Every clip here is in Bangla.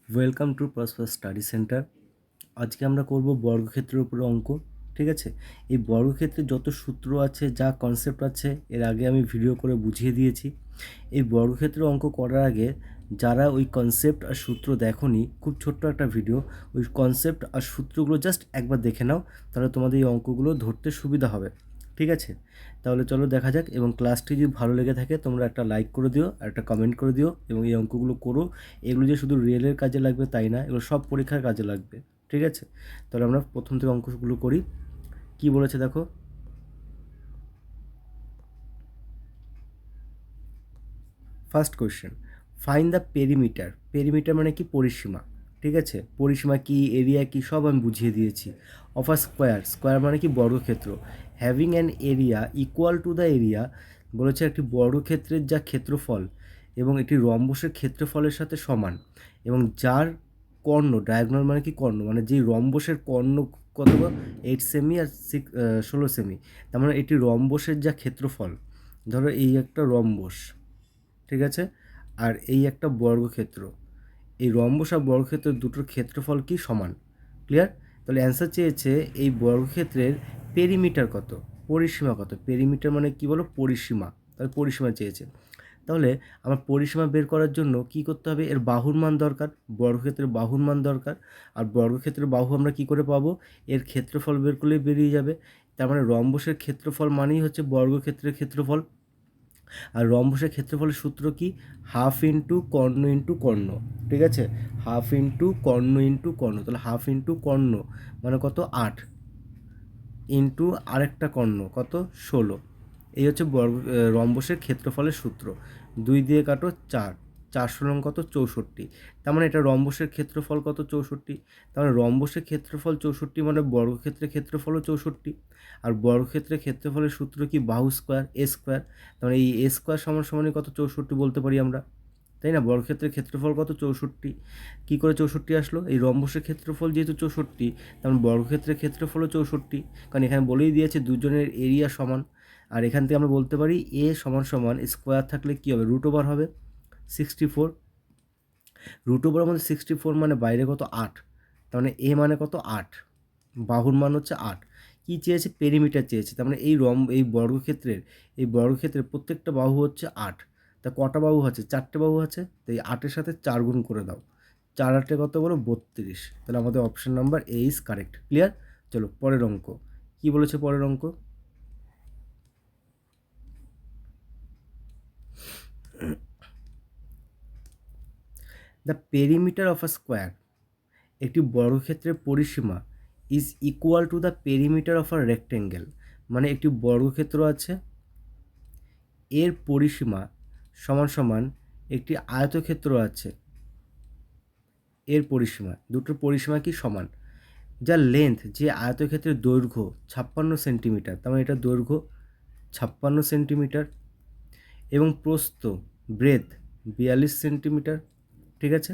Welcome to prosper study centre. আজকে আমরা করব বর্গক্ষেত্রের উপরে অঙ্ক। ঠিক আছে, এই বর্গক্ষেত্রে যত সূত্র আছে, যা কনসেপ্ট আছে, এর আগে আমি ভিডিও করে বুঝিয়ে দিয়েছি। এই বর্গক্ষেত্রের অঙ্ক করার আগে যারা ওই কনসেপ্ট আর সূত্র দেখোনি, খুব ছোট্ট একটা ভিডিও, ওই কনসেপ্ট আর সূত্রগুলো জাস্ট একবার দেখে নাও, তাহলে তোমাদের এই অঙ্কগুলো ধরতে সুবিধা হবে। ঠিক আছে, তাহলে চলো দেখা যাক। এবং ক্লাসটি যদি ভালো লেগে থাকে তোমরা একটা লাইক করে দিও আর একটা কমেন্ট করে দিও, এবং এই অঙ্কগুলো করো। এগুলো যে শুধু রিয়েলের কাজে লাগবে তাই না, এগুলো সব পরীক্ষার কাজে লাগবে। ঠিক আছে, তাহলে আমরা প্রথম থেকে অঙ্কগুলো করি। কি বলেছে দেখো, first question, find the perimeter. Perimeter মানে কি? পরিসীমা। ঠিক আছে, পরিসীমা কি, এরিয়া কি, সব আমি বুঝিয়ে দিয়েছি। অফ আ স্কোয়ার, স্কোয়ার মানে কি? বর্গক্ষেত্র। Having an area equal to the area, বলেছে একটি বর্গক্ষেত্রের যা ক্ষেত্রফল এবং একটি রম্বসের ক্ষেত্রফলের সাথে সমান, এবং যার কর্ণ, ডায়াগোনাল মানে কি? কর্ণ মানে যেই রম্বসের কর্ণ কত, 8 সেমি আর 16 সেমি, তার মানে এটি রম্বসের যা ক্ষেত্রফল। ধরো এই একটা রম্বস, ঠিক আছে, আর এই একটা বর্গক্ষেত্র। এই রম্বস আর বর্গক্ষেত্র দুটোর ক্ষেত্রফল কি? সমান। ক্লিয়ার? তাহলে অ্যান্সার চেয়েছে এই বর্গক্ষেত্রের পেরিমিটার কত, পরিসীমা কত। পেরিমিটার মানে কি বলো? পরিসীমা। তাহলে পরিসীমা চেয়েছে। তাহলে আমার পরিসীমা বের করার জন্য কি করতে হবে? এর বাহুর মান দরকার, বর্গক্ষেত্রের বাহুর মান দরকার। আর বর্গক্ষেত্রের বাহু আমরা কি করে পাবো? এর ক্ষেত্রফল বের করলেই বেরিয়ে যাবে। তার মানে রম্বসের ক্ষেত্রফল মানেই হচ্ছে বর্গক্ষেত্রের ক্ষেত্রফল। আর রম্বসের ক্ষেত্রফলের সূত্র কি? হাফ ইন্টু কর্ণ ইন্টু কর্ণ। ঠিক আছে, হাফ ইন্টু কর্ণ ইন্টু কর্ণ। তাহলে হাফ ইন্টু কর্ণ মানে কত? 8 ইন্টু আরেকটা কর্ণ কত? 16। এই হচ্ছে রম্বসের ক্ষেত্রফলের সূত্র। 2 দিয়ে কাটো 4, 4 কত? 64। তার মানে এটা রম্বসের ক্ষেত্রফল কত? 64। তার মানে রম্বসের ক্ষেত্রফল 64 মানে বর্গক্ষেত্রের ক্ষেত্রফলও 64। আর বর্গক্ষেত্রের ক্ষেত্রফলের সূত্র কি? বাহু স্কোয়ার, এ স্কোয়ার। তার মানে এই এ স্কোয়ার সমান সমানই কত? 64 বলতে পারি আমরা, তাই না? বর্গক্ষেত্রের ক্ষেত্রফল কত? 64। কী করে 64 আসলো? এই রম্বসের ক্ষেত্রফল যেহেতু 64, তেমন বর্গক্ষেত্রের ক্ষেত্রফলও 64, কারণ এখানে বলেই দিয়েছে দুজনের এরিয়া সমান। আর এখান থেকে আমরা বলতে পারি এ সমান সমান স্কোয়ার থাকলে কী হবে? রুট ওভার হবে 64। রুট ওভার মানে 64 মানে বাইরে কত? 8। তার মানে এ মানে কত? 8। বাহুর মান হচ্ছে 8। কী চেয়েছে? পেরিমিটার চেয়েছে। তার মানে এই বর্গক্ষেত্রের প্রত্যেকটা বাহু হচ্ছে 8। তা কটা বাহু আছে? 4টে বাহু আছে। তো এই 8-এর সাথে 4 গুণ করে দাও। 4 8-এ কত বলো? 32। তাহলে আমাদের option number A is correct. Clear? চলো পরের অঙ্ক। কী বলেছে পরের অঙ্ক? The perimeter of a square, একটি বর্গক্ষেত্রের পরিসীমা is equal to the perimeter of a rectangle. মানে একটি বর্গক্ষেত্র আছে, এর পরিসীমা সমান সমান একটি আয়তক্ষেত্র আছে, এর পরিসীমা, দুটোর পরিসীমা কি? সমান। যার লেন্থ, যে আয়তক্ষেত্রের দৈর্ঘ্য 56 সেন্টিমিটার, তার মানে এটা দৈর্ঘ্য 56 সেন্টিমিটার, এবং প্রস্থ, ব্রেথ 42 সেন্টিমিটার। ঠিক আছে,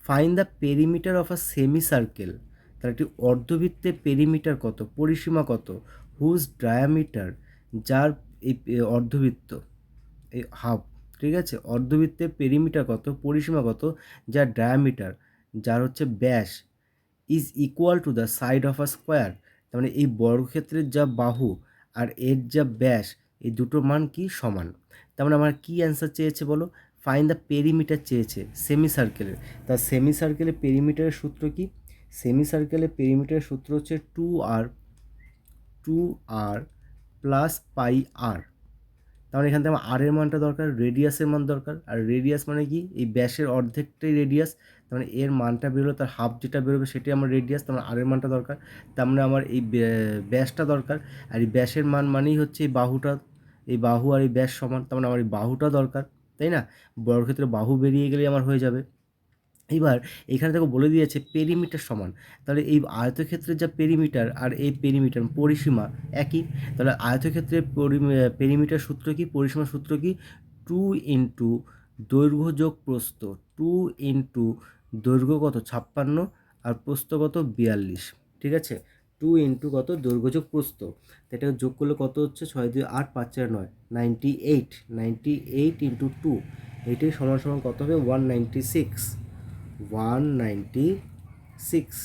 fine the perimeter of a semi circle. তার একটি অর্ধবৃত্তের পেরিমিটার কত, পরিসীমা কত? হুজ ডায়ামিটার, যার এই অর্ধবৃত্ত, এই হাফ। ঠিক আছে, অর্ধবৃত্তের পেরিমিটার কত, পরিসীমা কত, যার ডায়ামিটার, যার হচ্ছে ব্যাস, is equal to the side of a square. তার মানে এই বর্গক্ষেত্রের যা বাহু আর এর যা ব্যাস, এই দুটোর মান কি? সমান। তার মানে আমার কী অ্যান্সার চেয়েছে বলো? ফাইন দ্য পেরিমিটার চেয়েছে সেমি সার্কেলের। তার সেমি সার্কেলের পেরিমিটারের সূত্র কি? সেমি সার্কেলের পেরিমিটারের সূত্র হচ্ছে 2r প্লাস পাই আর। তাহলে এখান থেকে আমার আর এর মানটা দরকার, রেডিয়াসের মান দরকার। আর রেডিয়াস মানে কি? এই ব্যাসের অর্ধেকটাই রেডিয়াস। তার মানে এর মানটা বেরোলো, তার হাফ যেটা বেরোবে সেটাই আমার রেডিয়াস। তার মানে আর এর মানটা দরকার। তার মানে আমার এই ব্যাসটা দরকার। আর এই ব্যাসের মান মানেই হচ্ছে এই বাহুটা, এই বাহু আর এই ব্যাস সমান। তার মানে আমার এই বাহুটা দরকার, তাই না? বর্গক্ষেত্রে বাহু বেরিয়ে গেলেই আমার হয়ে যাবে। এবার এখানে দেখো বলে দিয়েছে পেরিমিটার সমান। তাহলে এই আয়তক্ষেত্রের যা পেরিমিটার আর এই পেরিমিটার পরিসীমা একই। তাহলে আয়তক্ষেত্রের পেরিমিটার সূত্র কি? পরিসীমার সূত্র কি? 2 ইন্টু দৈর্ঘ্য যোগ প্রস্থ। 2 ইন্টু দৈর্ঘ্য কত? 56 আর প্রস্থ কত? 42। ঠিক আছে, 2 ইন্টু কত? দৈর্ঘ্য যোগ প্রস্থ। তো এটা যোগ করলে কত হচ্ছে? 6 2 8 5 4 9, 98। 98 ইন্টু 2, এইটাই সমান সমান কত হবে? 196। 196।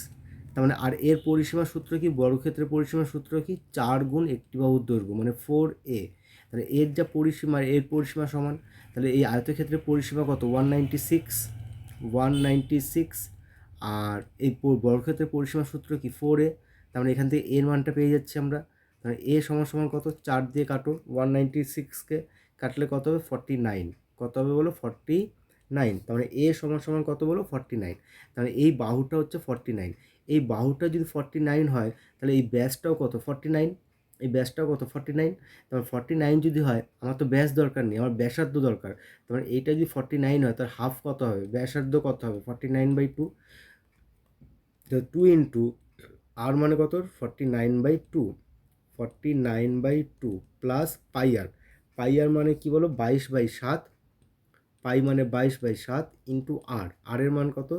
তার মানে আর এর পরিসীমার সূত্র কি, বর্গক্ষেত্রের পরিসীমার সূত্র কি, 4 গুণ একটি বাহুর দৈর্ঘ্য মানে 4a। তাহলে এর যা পরিসীমা এর পরিসীমা সমান, তাহলে এই আয়তক্ষেত্রের পরিসীমা কত, 196। আর এই বর্গক্ষেত্রের পরিসীমার সূত্র কি 4a। তার মানে এখান থেকে এর মানটা পেয়ে যাচ্ছি আমরা। তাহলে এ সমান সমান কত, 4 দিয়ে কাটো, 196কে কাটলে কত হবে, 49। কত হবে বলো, 49। তার মানে এ সমান সমান কত বলো, 49। তাহলে এই বাহুটা হচ্ছে 49। এই বাহুটা যদি 49 হয় তাহলে এই ব্যাসটাও কত, 49। এই ব্যাসটাও কত, 49। তারপর 49 যদি হয়, আমার তো ব্যাস দরকার নেই, আমার ব্যাসার্ধ দরকার। তারপর এইটা যদি 49 হয় তার হাফ কত হবে, ব্যাসার্ধ কত হবে, 49/2। তো 2 ইন্টু আর মানে কত, 49/2। 49/2 প্লাস পাই আর মানে কি বলো, 22/7। পাই মানে 22/7 ইন্টু আর এর মান কত,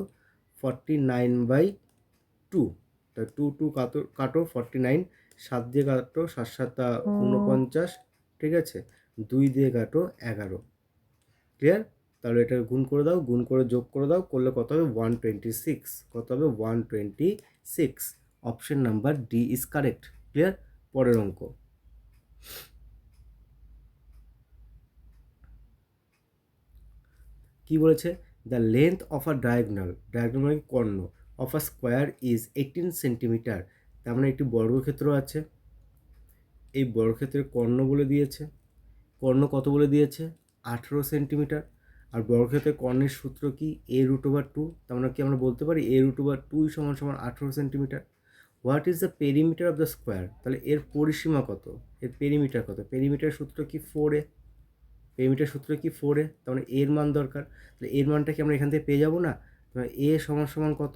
49/2। তা 2 কাটো 49, 7 দিয়ে কাটো, 7 7 49, ঠিক আছে, 2 দিয়ে কাটো 11। ক্লিয়ার? তাহলে এটা গুণ করে দাও, গুণ করে যোগ করে দাও, করলে কত হবে, 126। কত হবে, 126। Option number D is correct. Clear? পরের অঙ্ক কি বলেছে, the length of a diagonal মানে কর্ণ, of a square is 18 centimetre. তার মানে একটি বর্গক্ষেত্র আছে, এই বর্গক্ষেত্রের কর্ণ বলে দিয়েছে। কর্ণ কত বলে দিয়েছে, 18 সেন্টিমিটার। আর বর্গক্ষেত্রের কর্ণের সূত্র কি, a√2। তার মানে কি আমরা বলতে পারি a√2 সমান সমান 18 centimetre. What is the perimeter of the square, তাহলে এর পরিসীমা কত, এর পেরিমিটার কত, পেরিমিটার সূত্র কি 4a। পেরিমিটার সূত্র কি 4a। তার মানে এর মান দরকার, তাহলে এর মানটা কি আমরা এখান থেকে পেয়ে যাবো না। তাহলে এ সমান সমান কত,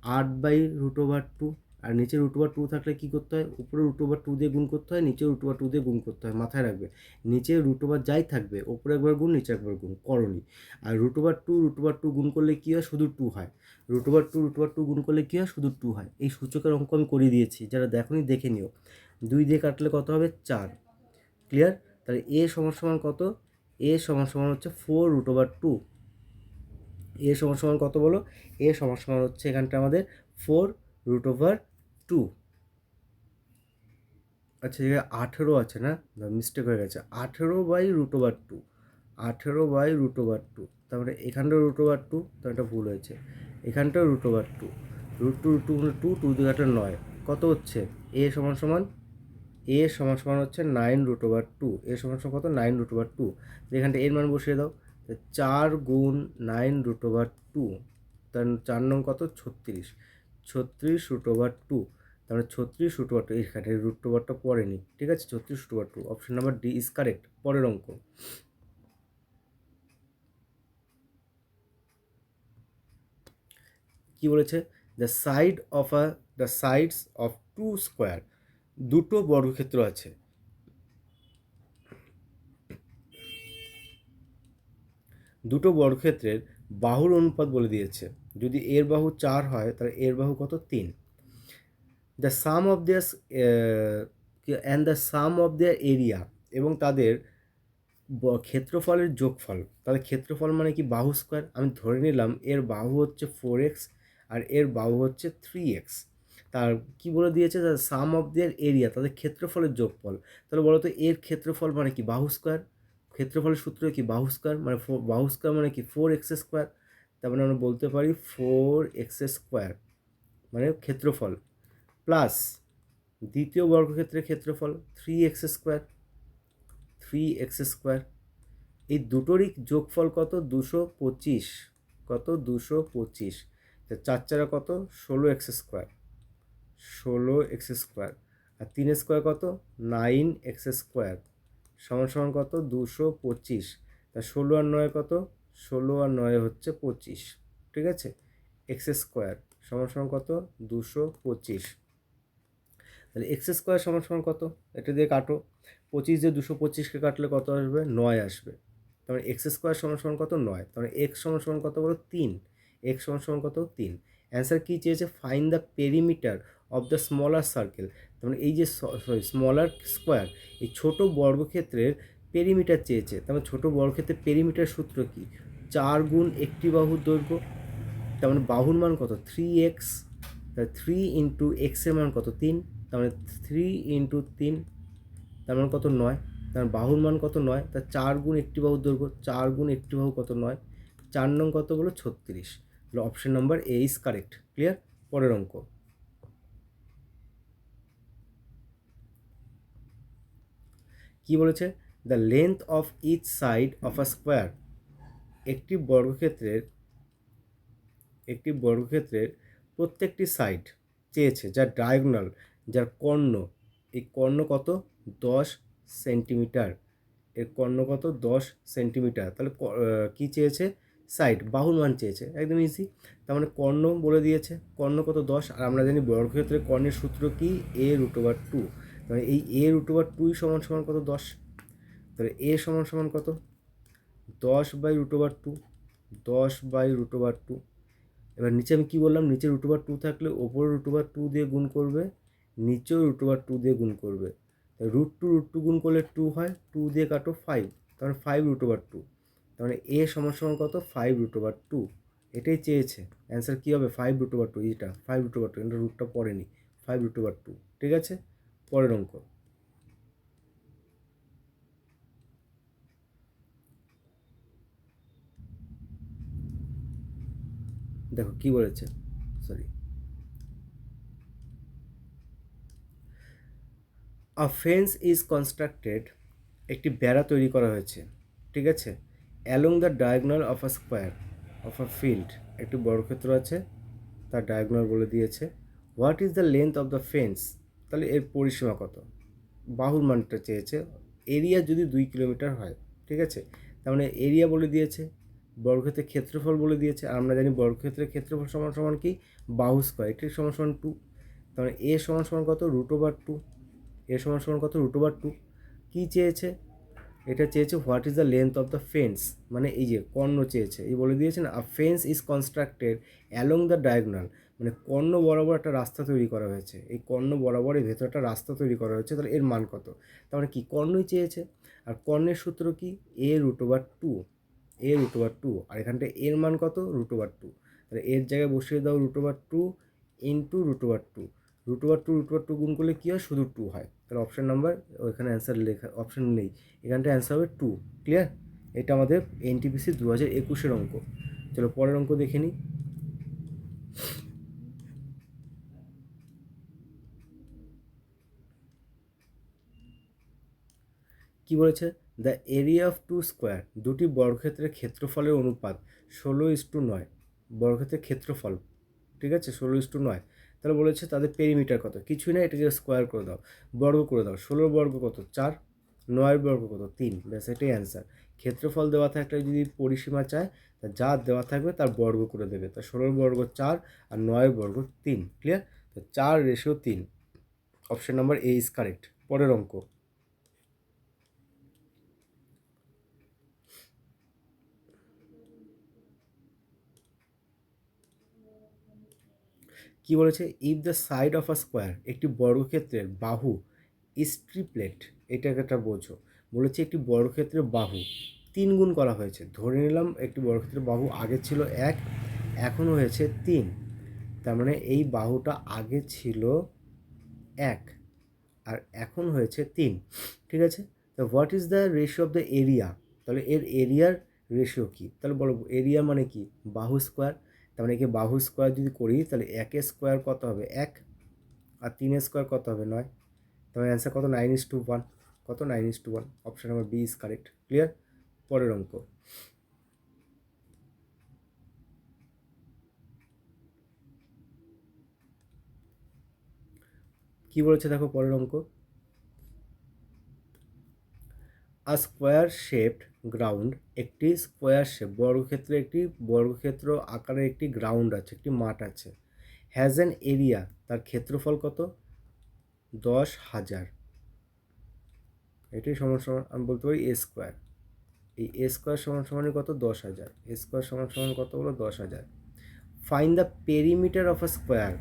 8/√2। আর নিচে √2 থাকলে কি করতে হয়, উপরে √2 দিয়ে গুণ করতে হয়, নিচে √2 দিয়ে গুণ করতে হয়, মাথায় রাখবে। নিচে √2 যাই থাকবে, ওপরে একবার গুণ, নিচে একবার গুণ করনি। আর √2 গুণ করলে কি হয়, শুধু 2 হয়। √2 গুণ করলে কি হয়, শুধু 2 হয়। এই সূচকের অঙ্ক আমি করে দিয়েছি, যারা দেখোনি দেখে নিও। 2 দিয়ে কাটলে কত হবে, 4। ক্লিয়ার? তাহলে এ সমান সমান কত, এ সমান সমান হচ্ছে 4√2। এ সমান সমান কত বলো, এ সমান সমান হচ্ছে এখানটা আমাদের 4√2। আচ্ছা, এখানে 18 আছে না, মিস্টেক হয়ে গেছে, 18/√2। 18/√2। তারপরে এখানটা √2, তো এটা ভুল হয়েছে, এখানটাও √2। √2 দিয়ে একটা 9, কত হচ্ছে, এ সমান সমান হচ্ছে 9√2। এ সমান সমান কত, 9√2। এখানটা এর মান বসিয়ে দাও, 4 গুণ 9√2, তার 4 নং কত, 36। 36√2। তাহলে 36√2, এখানে √2টা পড়েনি, ঠিক আছে, 36√2। Option number D is correct. পরের অঙ্ক কি বলেছে, the sides of two square, দুটো বর্গক্ষেত্র আছে, দুটো বর্গক্ষেত্রের বাহুর অনুপাত বলে দিয়েছে। যদি এর বাহু 4 হয় তাহলে এর বাহু কত, 3। The sum of their and the sum of their area, এবং তাদের ক্ষেত্রফলের যোগফল। তাহলে ক্ষেত্রফল মানে কি, বাহু স্কোয়ার। আমি ধরে নিলাম এর বাহু হচ্ছে 4x আর এর বাহু হচ্ছে 3x। তার কি বলে দিয়েছে, সাম অফ দেয়ার এরিয়া, তাদের ক্ষেত্রফলের যোগফল। তাহলে বলো তো এর ক্ষেত্রফল মানে কি, বাহু স্কোয়ার। ক্ষেত্রফলের সূত্র কি, বাহু স্কোয়ার মানে বাহু স্কোয়ার মানে কি 4x²। তার মানে আমরা বলতে পারি 4x² মানে ক্ষেত্রফল, প্লাস দ্বিতীয় বর্গক্ষেত্রের ক্ষেত্রফল 3x²। 3x², এই দুটোরই যোগফল কত, 225। কত, 225। 4 কত, 16x²। 16x²। আর 3 কত, 9x²। সমান সমান কত, 225। তা 16 আর 9 কত, 16 আর 9 হচ্ছে 25, ঠিক আছে। x² সমান সমান কত, 225। তাহলে x² সমান সমান কত, এটা দিয়ে কাটো, 25 দিয়ে 225কে কাটলে কত আসবে, 9 আসবে। তাহলে x² সমান সমান কত, 9। তাহলে x সমান সমান কত বলো, 3। x সমান সমান কত, 3। অ্যান্সার কী চেয়েছে, find the perimeter of the smaller circle. তাহলে এই যে স্মলার স্কোয়ার, এই ছোট বর্গক্ষেত্রের পেরিমিটার চেয়েছে। তাহলে ছোট বর্গক্ষেত্রের পেরিমিটার সূত্র কি, 4 গুণ একটি বাহুর দৈর্ঘ্য। তার মানে বাহুর মান কত 3x, তাহলে 3 ইন্টু এক্সের মান কত 3, তার মানে 3 ইন্টু 3, তার মান কত 9, তার মানে বাহুর মান কত 9, তার 4 গুণ একটি বাহুর দৈর্ঘ্য, 4 গুণ একটি বাহু কত 9, 4 নং কত বলো 36, তাহলে option number A is correct. Clear? পরের অঙ্ক কি বলেছে, the length of each side of a square, একটি বর্গক্ষেত্রের প্রত্যেকটি সাইড চেয়েছে, যার ডায়াগোনাল, যার কর্ণ, এই কর্ণ কত 10 সেন্টিমিটার, এর কর্ণ কত 10 সেন্টিমিটার, তাহলে কী চেয়েছে, সাইড বাহুর মান চেয়েছে, একদম ইজি। তার মানে কর্ণ বলে দিয়েছে, কর্ণ কত 10, আর আমরা জানি বর্গক্ষেত্রের কর্ণের সূত্র কি a√2, মানে এই a√2 সমান সমান কত 10, তাহলে এ সমান সমান কত 10/√2, 10/√2। এবার নিচে আমি কী বললাম, নিচে √2 থাকলে ওপরে √2 দিয়ে গুণ করবে, নিচেও √2 দিয়ে গুণ করবে, √2 গুণ করলে 2 হয়, 2 দিয়ে কাটো 5, তার মানে 5√2, তার মানে এ সমান সমান কত 5√2, এটাই চেয়েছে। অ্যান্সার কী হবে 5√2, এইটা 5√2, এটা রুটটা পড়েনি, 5√2। ঠিক আছে, পরের অঙ্ক দেখো কি বলেছে, sorry, a fence is constructed, একটি বেড়া তৈরি করা হয়েছে, ঠিক আছে, along the diagonal of a square of a field, একটি বর্গক্ষেত্র আছে, তার ডায়াগোনাল বলে দিয়েছে। What is the length of the fence, তাহলে এর পরিসীমা কত, বাহুর মানটা চেয়েছে, এরিয়া যদি 2 কিলোমিটার হয়, ঠিক আছে, তার মানে এরিয়া বলে দিয়েছে, বর্গক্ষেত্রের ক্ষেত্রফল বলে দিয়েছে, আর আমরা জানি বর্গক্ষেত্রের ক্ষেত্রফল সমান সমান কি বাহু স্কোয়ার, এটি সমান সমান 2, তার মানে এ সমান সমান কত √2, এ সমান সমান কত √2। কী চেয়েছে, এটা চেয়েছে what is the length of the fence, মানে এই যে কর্ণ চেয়েছে, এই বলে দিয়েছে না, a fence is constructed along the diagonal, মানে কর্ণ বরাবর একটা রাস্তা তৈরি করা হয়েছে, এই কর্ণ বরাবর এই ভেতরটা রাস্তা তৈরি করা হয়েছে, তাহলে এর মান কত, তার মানে কি কর্ণই চেয়েছে, আর কর্ণের সূত্র কি a√2, a√2, আর এখানটা এর মান কত √2, তাহলে এর জায়গায় বসিয়ে দাও √2 ইন্টু √2 গুণ করলে কী হয়, শুধু 2 হয়, তাহলে অপশান নাম্বার, ওইখানে অ্যান্সার লেখা অপশান নেই, এখানটা অ্যান্সার হবে 2। ক্লিয়ার? এটা আমাদের এনটিপিসি 2021-এর অঙ্ক। চলো পরের অঙ্ক দেখে নিই। কি বলেছে, দ্য এরিয়া অফ 2 স্কোয়ার, দুটি বর্গক্ষেত্রের ক্ষেত্রফলের অনুপাত 16:9, বর্গক্ষেত্রের ক্ষেত্রফল, ঠিক আছে 16:9, তাহলে বলেছে তাদের পেরিমিটার কত, কিছুই না, এটাকে স্কোয়ার করে দাও, বর্গ করে দাও, 16 বর্গ কত 4, 9 বর্গ কত 3, ব্যাস এটাই অ্যান্সার। ক্ষেত্রফল দেওয়া থাকলে যদি পরিসীমা চায়, তা যা দেওয়া থাকবে তার বর্গ করে দেবে, তা 16 বর্গ 4 আর 9 বর্গ 3। ক্লিয়ার? তো 4:3, option number A is correct. পরের অঙ্ক কি বলেছে, if the side of a square, একটি বর্গক্ষেত্রের বাহু ইজ ট্রিপলেট, এটাকে একটা বোঝো, বলেছে একটি বর্গক্ষেত্রের বাহু 3 গুণ করা হয়েছে, ধরে নিলাম একটি বর্গক্ষেত্রের বাহু আগে ছিল 1, এখন হয়েছে 3, তার মানে এই বাহুটা আগে ছিল 1 আর এখন হয়েছে 3, ঠিক আছে, তো what is the ratio of the area, তাহলে এর এরিয়ার রেশিও কী, তাহলে বলো এরিয়া মানে কি বাহু স্কোয়ার, তার মানে কি বাহু স্কোয়ার যদি করি, তাহলে 1 স্কোয়ার কত হবে 1, আর 3 স্কোয়ার কত হবে 9, তাহলে অ্যান্সার কত 9:1, কত 9:1, option number B is correct. Clear? পরের অঙ্ক কি বলেছে দেখো, পরের অঙ্ক, আ স্কোয়ার শেপড গ্রাউন্ড, একটি স্কোয়ার শেপ বর্গক্ষেত্রে, একটি বর্গক্ষেত্র আকারের একটি গ্রাউন্ড আছে, একটি মাঠ আছে, হ্যাজ অ্যান এরিয়া, তার ক্ষেত্রফল কত 10,000, এটাই সমান সমান আমি বলতে পারি এ স্কোয়ার, এই এ স্কোয়ার সমান সমানই কত 10,000, এ স্কোয়ার সমান সমান কত হলো 10,000। Find the perimeter of a square,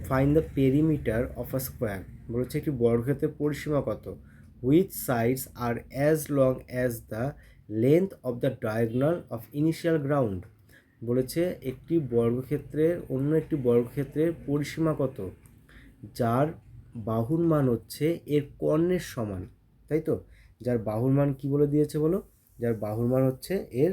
find the perimeter of a square, বলেছে একটি বর্গক্ষেত্রের পরিসীমা কত, which sides are as long as the length of the diagonal of initial ground, বলেছে একটি বর্গক্ষেত্রের অন্য একটি বর্গক্ষেত্রের পরিসীমা কত, যার বাহুর মান হচ্ছে এর কর্ণের সমান, তাই তো? যার বাহুর মান কি বলে দিয়েছে বলো, যার বাহুর মান হচ্ছে এর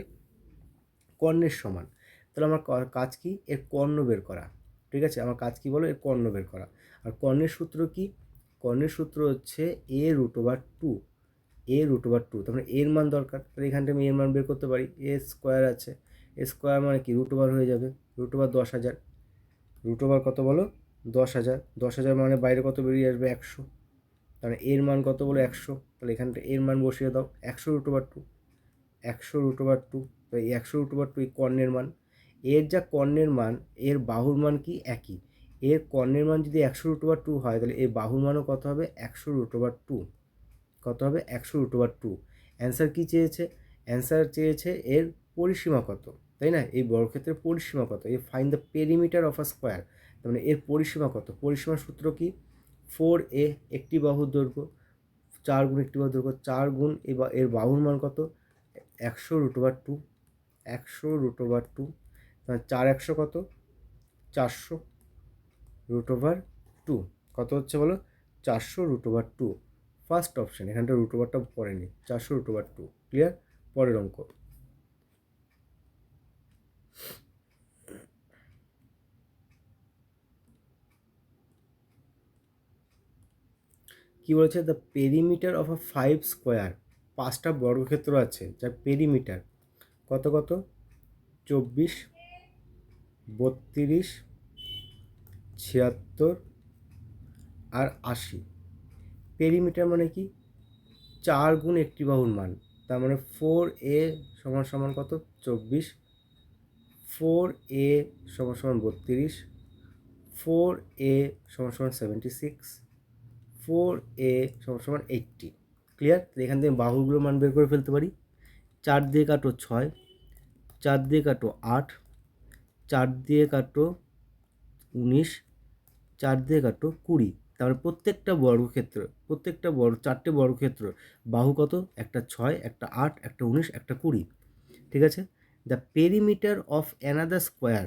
কর্ণের সমান। তাহলে আমার কাজ কি, এর কর্ণ বের করা। ঠিক আছে, আমার কাজ কি বলো, এর কর্ণ বের করা। আর কর্ণের সূত্র কি, কর্ণের সূত্র হচ্ছে a√2, a√2। তার মানে এর মান দরকার, তাহলে এখানটা আমি এর মান বের করতে পারি। এ স্কোয়ার আছে, এ স্কোয়ার মানে কি √, হয়ে যাবে √, 10,000। √, কত বলো, 10,000। 10,000 মানে বাইরে কত বেরিয়ে আসবে, 100। তাহলে এর মান কত বলো, 100। তাহলে এখানটা এর মান বসিয়ে দাও, 100√2, 100√2। তো এই 100√2 এই কর্ণের মান। এর যা কর্ণের মান, এর বাহুর মান কি একই। এর কর্ণের মান যদি 100√2 হয়, তাহলে এর বাহুর মানও কত হবে, 100√2। কত হবে, 100√2। অ্যান্সার কি চেয়েছে, অ্যান্সার চেয়েছে এর পরিসীমা কত, তাই না? এই বর্গক্ষেত্রের পরিসীমা কত, এই find the perimeter of a square. তার মানে এর পরিসীমা কত, পরিসীমার সূত্র কি, 4a একটি বাহুর দৈর্ঘ্য, 4 গুণ একটি বাহুর দৈর্ঘ্য, 4 গুণ এর বাহুর মান কত, 100√2, 100√2। 4 কত, 400√2। কত হচ্ছে বলো, 400√2। ফার্স্ট অপশন, এখানটা √টা পড়েনি, 400√2। ক্লিয়ার? পরের অঙ্ক কি বলেছে, the perimeter of a 5 square. 5টা বর্গক্ষেত্র আছে যার পেরিমিটার কত কত, 24, 32, 76 আর 80। পেরিমিটার মানে কি, 4 গুণ একটি বাহুর মান। তার মানে 4a সমান সমান কত, 24, 4a সমান সমান 32, 4a সমান সমান 76, 4a সমান সমান 80। ক্লিয়ার? এখান থেকে বাহুগুলোর মান বের করে ফেলতে পারি। 4 দিয়ে কাটো 6, 4 দিয়ে কাটো 8, 4 দিয়ে কাটো 19, 4 দিয়ে কাটো 20। তারপরে প্রত্যেকটা বর্গক্ষেত্র, প্রত্যেকটা 4টে বর্গক্ষেত্র বাহু কত, একটা 6, একটা 8, একটা 19, একটা 20। ঠিক আছে, the perimeter of another square,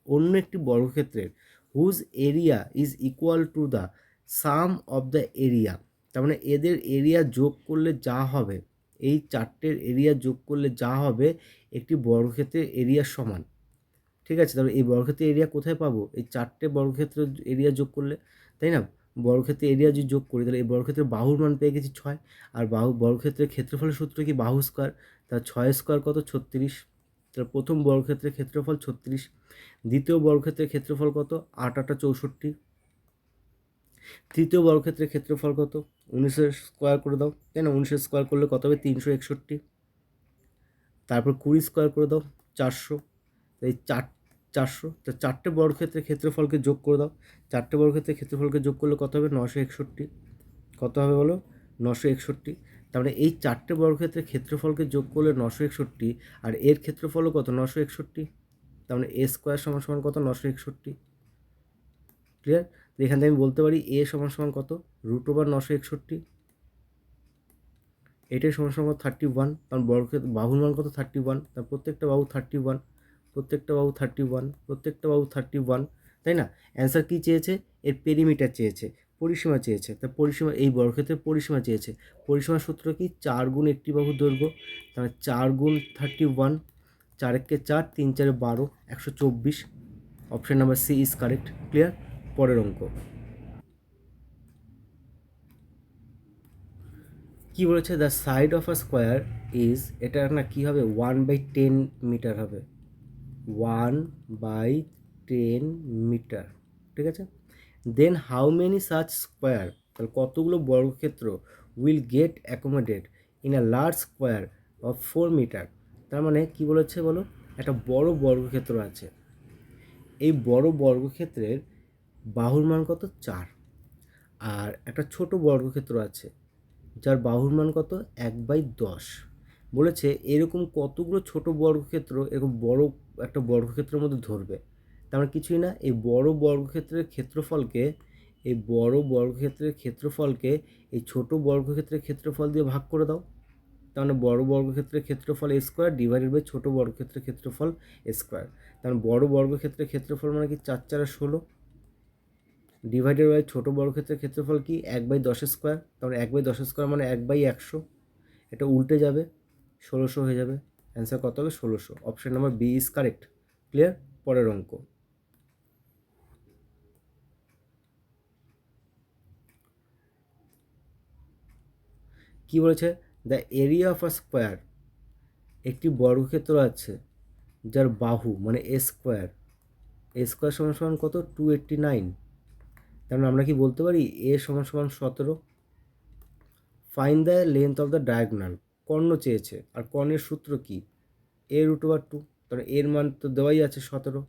অন্য একটি বর্গক্ষেত্রের, whose area is equal to the sum of the area. তার মানে এদের এরিয়া যোগ করলে যা হবে, এই 4টের এরিয়া যোগ করলে যা হবে একটি বর্গক্ষেত্রের এরিয়ার সমান। ঠিক আছে, তাহলে এই বর্গক্ষেত্রের এরিয়া কোথায় পাবো, এই 4টে বর্গক্ষেত্রের এরিয়া যোগ করলে, তাই না? বর্গক্ষেত্রের এরিয়া যদি যোগ করি, তাহলে এই বর্গক্ষেত্রের বাহুর মান পেয়ে গেছি 6। আর বর্গক্ষেত্রের ক্ষেত্রফলের সূত্র কি, বাহু স্কোয়ার। তার 6 স্কোয়ার কত, 36। তাহলে প্রথম বর্গক্ষেত্রের ক্ষেত্রফল 36। দ্বিতীয় বর্গক্ষেত্রের ক্ষেত্রফল কত, 8 8 64। তৃতীয় বর্গক্ষেত্রের ক্ষেত্রফল কত, 19 স্কোয়ার করে দাও, তাই না? 19 স্কোয়ার করলে কত হবে, 361। তারপর 20 স্কোয়ার করে দাও, 400। এই 400। তো 4টে বর্গক্ষেত্রের ক্ষেত্রফলকে যোগ করে দাও, 4টে বর্গক্ষেত্রের ক্ষেত্রফলকে যোগ করলে কত হবে, 961। কত হবে বলো, 961। তার মানে এই 4টে বর্গক্ষেত্রের ক্ষেত্রফলকে যোগ করলে 961, আর এর ক্ষেত্রফলও কত, 961। তার মানে এ স্কোয়ার সমান সমান কত, 961। ক্লিয়ার? তো এখান থেকে আমি বলতে পারি এ সমান সমান কত, √961। এটাই সমান সমান 31, কারণ বর্গক্ষেত্র বাহুর মান কত, 31। তার প্রত্যেকটা বাহু 31, প্রত্যেকটা বাহু 31, প্রত্যেকটা বাহু 31, তাই না? অ্যান্সার কী চেয়েছে, এর পেরিমিটার চেয়েছে, পরিসীমা চেয়েছে। তা পরিসীমা, এই বর্গক্ষেত্রের পরিসীমা চেয়েছে। পরিসীমার সূত্র কি, 4 গুণ একটি বাহুর দৈর্ঘ্য। তাহলে 4 গুণ 31, 4 একে 4, 3 4 12, 124। Option number C is correct. Clear? পরের অঙ্ক কি বলেছে, the side of a square is, এটা না কি হবে, 1/10 মিটার হবে, 1/10 মিটার। ঠিক আছে, then how many such square, তাহলে কতগুলো বর্গক্ষেত্র will get accommodated in a large square of 4 metre. তার মানে কি বলেছে বলো, একটা বড় বর্গক্ষেত্র আছে, এই বড় বর্গক্ষেত্রের বাহুর মান কত, 4। আর একটা ছোট বর্গক্ষেত্র আছে যার বাহুর মান কত, 1/10। বলেছে এরকম কতগুলো ছোট বর্গক্ষেত্র এরকম বড় একটা বর্গক্ষেত্রের মধ্যে ধরবে। তার মানে কিছুই না, এই বড় বর্গক্ষেত্রের ক্ষেত্রফলকে, এই বড় বর্গক্ষেত্রের ক্ষেত্রফলকে এই ছোট বর্গক্ষেত্রের ক্ষেত্রফল দিয়ে ভাগ করে দাও। তার মানে বড় বর্গক্ষেত্রের ক্ষেত্রফল এ স্কোয়ার ডিভাইডেড বাই ছোটো বর্গক্ষেত্রের ক্ষেত্রফল এ স্কোয়ার। তার মানে বড় বর্গক্ষেত্রের ক্ষেত্রফল মানে কি 4×4 = 16 ডিভাইডেড বাই ছোটো বর্গক্ষেত্রের ক্ষেত্রফল কি 1/10 স্কোয়ার। তার মানে 1/10 স্কোয়ার মানে 1/100, এটা উল্টে যাবে 1600 হয়ে যাবে। অ্যান্সার কত হবে? 1600। Option number B is correct. Clear? পরের অঙ্ক। কি বলেছে? The area of a square, একটি বর্গক্ষেত্র আছে যার বাহু মানে এ স্কোয়ার সমান সমান কত? 289। তার মানে আমরা কি বলতে পারি এ সমান সমান 17। Find the length of the diagonal, কর্ণ চেয়েছে, আর কর্ণের সূত্র কি? a√2। তাহলে এর মান তো দেওয়াই আছে 17,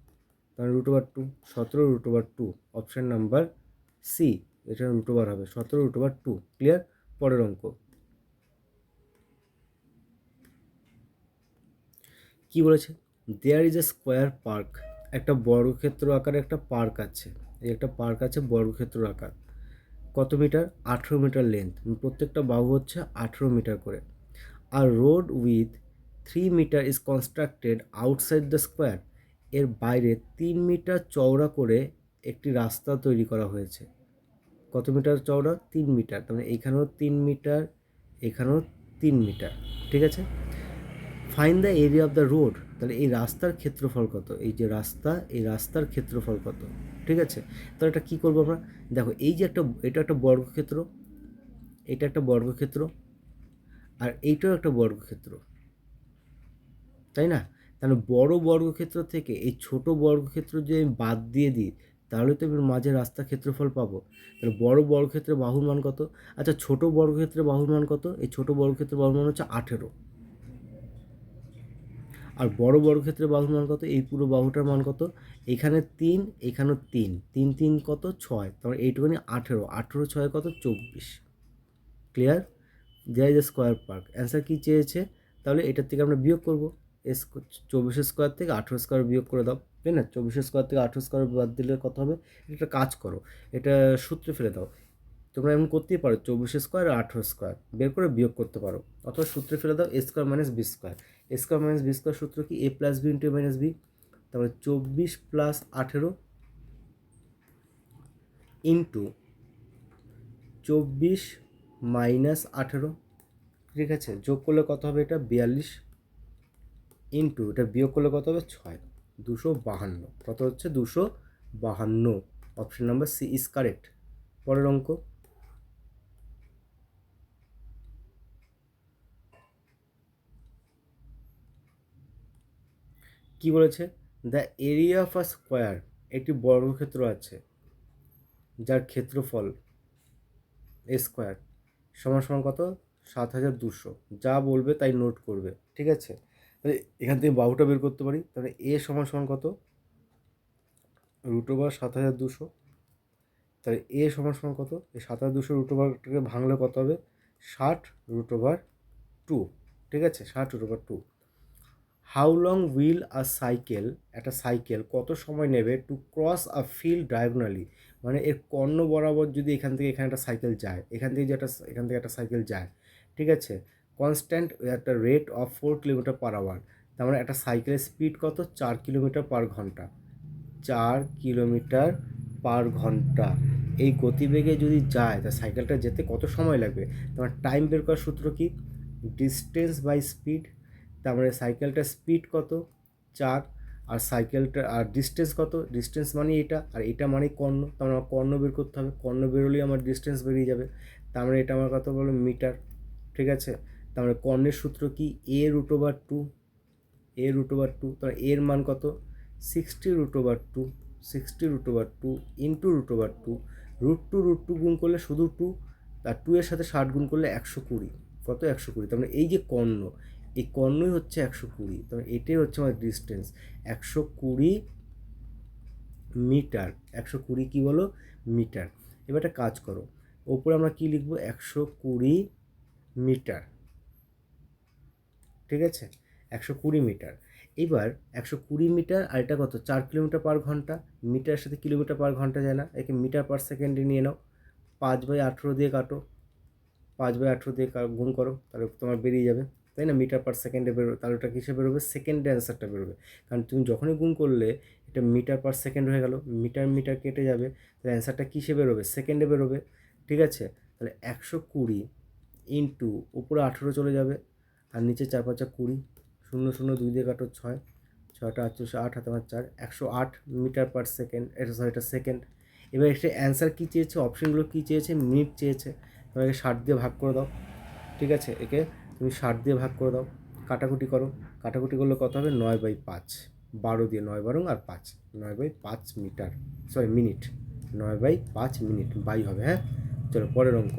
তাহলে √2 17√2। অপশন নাম্বার সি, এটা √2 হবে 17√2। ক্লিয়ার? পরের অঙ্ক। কি বলেছে? There is a square park, একটা বর্গক্ষেত্র আকারে একটা পার্ক আছে, এই একটা পার্ক আছে বর্গক্ষেত্র আকার। কত মিটার? 18 মিটার লেন্থ, প্রত্যেকটা বাহু হচ্ছে 18 মিটার করে। আর road with 3 metre is constructed outside the square, এর বাইরে 3 মিটার চওড়া করে একটি রাস্তা তৈরি করা হয়েছে। কত মিটার চওড়া? 3 মিটার। তার মানে এখানেও 3 মিটার, এখানেও 3 মিটার। ঠিক আছে? Find the area of the road, তাহলে এই রাস্তার ক্ষেত্রফল কত? এই যে রাস্তা, এই রাস্তার ক্ষেত্রফল কত? ঠিক আছে, তাহলে এটা কী করবো আমরা? দেখো এই যে এটা একটা বর্গক্ষেত্র, এটা একটা বর্গক্ষেত্র, আর এইটাও একটা বর্গক্ষেত্র, তাই না? তাহলে বড় বর্গক্ষেত্র থেকে এই ছোট বর্গক্ষেত্র যদি আমি বাদ দিয়ে দিই, তাহলে তো আমি মাঝে রাস্তার ক্ষেত্রফল পাবো। তাহলে বড় বর্গক্ষেত্রের বাহুর মান কত? আচ্ছা, ছোট বর্গক্ষেত্রের বাহুর মান কত? এই ছোট বর্গক্ষেত্রের বাহুর মান হচ্ছে 18। আর বড় বর্গক্ষেত্রের বাহুর মান কত? এই পুরো বাহুটার মান কত? এখানে 3, এখানেও 3, 3 3 কত? 6। তাহলে এইটুকুনি 18, 18 6 কত? 24। Clear? There is a square park. Answer কী চেয়েছে? তাহলে এটার থেকে আমরা বিয়োগ করবো। 24 স্কোয়ার থেকে 18 স্কোয়ার বিয়োগ করে দাও, তাই না? 24 স্কোয়ার থেকে 18 স্কোয়ার বাদ দিলে কত হবে? একটা কাজ করো, এটা সূত্রে ফেলে দাও। তোমরা এমন করতেই পারো, 24 স্কোয়ার আর 18 স্কোয়ার বের করে বিয়োগ করতে পারো, অথবা সূত্রে ফেলে দাও এ স্কোয়ার মাইনাস বি স্কোয়ার। এ স্কোয়ার মাইনাস বি স্কোয়ার সূত্র কি? এ প্লাস বি ইন্টু এ মাইনাস বি। তারপরে 24 প্লাস 18 ইন্টু 24 মাইনাস 18, ঠিক আছে? যোগ করলে কত হবে? এটা 42 ইন্টু এটা বিয়োগ করলে কত হবে? 6, 252। কত হচ্ছে? 252। Option number C is correct. পরের অঙ্ক। কি বলেছে? The area of a square, একটি বর্গক্ষেত্র আছে যার ক্ষেত্রফল এ স্কোয়ার সমান সমান কত? 7200। যা বলবে তাই নোট করবে, ঠিক আছে? তাহলে এখান থেকে বাহুটা বের করতে পারি। তাহলে এ সমান সমান কত? √7200। তাহলে এ সমান সমান কত? এই 7200 √টাকে ভাঙলে কত হবে? 60√2। ঠিক আছে, 60√2। How long will a cycle, একটা সাইকেল কত সময় নেবে to cross a field diagonally, মানে এর কর্ণ বরাবর যদি এখান থেকে এখানে একটা সাইকেল যায়, এখান থেকে একটা সাইকেল যায়, ঠিক আছে, কনস্ট্যান্ট একটা রেট অফ 4 কিলোমিটার/আওয়ার। তার মানে একটা সাইকেলের স্পিড কত? 4 কিলোমিটার/ঘন্টা। 4 কিলোমিটার/ঘন্টা এই গতিবেগে যদি যায়, তা সাইকেলটা যেতে কত সময় লাগবে? তোমার টাইম বের করার সূত্র কি? Distance by speed. তার মানে সাইকেলটার স্পিড কত? 4, আর সাইকেলটা আর ডিস্টেন্স কত? ডিস্টেন্স মানে এটা, আর এটা মানে কর্ণ। তার মানে আমার কর্ণ বের করতে হবে, কর্ণ বেরোলেই আমার ডিস্টেন্স বেরিয়ে যাবে। তার মানে এটা আমার কত বলো? মিটার। ঠিক আছে, তার মানে কর্ণের সূত্র কি? a√2। a√2, তাহলে এর মান কত? 60√2, 60√2 ইন্টু √2। √2 গুণ করলে শুধু 2, আর 2 এর সাথে 60 গুণ করলে 120। কত? 120। তার মানে এই যে কর্ণ, এই কর্ণই হচ্ছে 120। তাহলে এটাই হচ্ছে আমার ডিস্টেন্স 120 মিটার। 120 কী বলো? মিটার। এবার একটা কাজ করো, ওপরে আমরা কি লিখবো? 120 মিটার। ঠিক আছে, 120 মিটার। এবার 120 মিটার, আর এটা কত? 4 কিলোমিটার/ঘন্টা। মিটারের সাথে কিলোমিটার/ঘন্টা যায় না, একে মিটার/সেকেন্ডে নিয়ে নাও। 5/18 দিয়ে কাটো, 5/18 দিয়ে গুণ করো, তাহলে তোমার বেরিয়ে যাবে তাই না, মিটার পার সেকেন্ডে বেরোবে, তাহলে ওটা কিসে বেরোবে, সেকেন্ডে অ্যান্সারটা বেরোবে। কারণ তুমি যখনই গুণ করলে এটা মিটার পার সেকেন্ড হয়ে গেল, মিটার মিটার কেটে যাবে, তাহলে অ্যান্সারটা কিসে বেরোবে, সেকেন্ডে বেরোবে। ঠিক আছে, তাহলে 120 ইন্টু উপরে 18 চলে যাবে, আর নিচে 4 5 20, 0 0 2 দিয়ে কাটো 6, 6টা 48, 8 হাতে আমার 4, 108 মিটার পার সেকেন্ড, এটা সরি এটা সেকেন্ড। এবার একটা অ্যান্সার কী চেয়েছে, অপশনগুলো কী চেয়েছে, মিনিট চেয়েছে, তোমাকে 60 দিয়ে ভাগ করে দাও। ঠিক আছে, একে তুমি 60 দিয়ে ভাগ করে দাও, কাটাকুটি করো, কাটাকুটি করলে কত হবে, 9/5, 12 দিয়ে 9 12 আর 5, 9/5 meter, sorry minute, 9/5 minute by হবে। হ্যাঁ, চলো পরের অঙ্ক।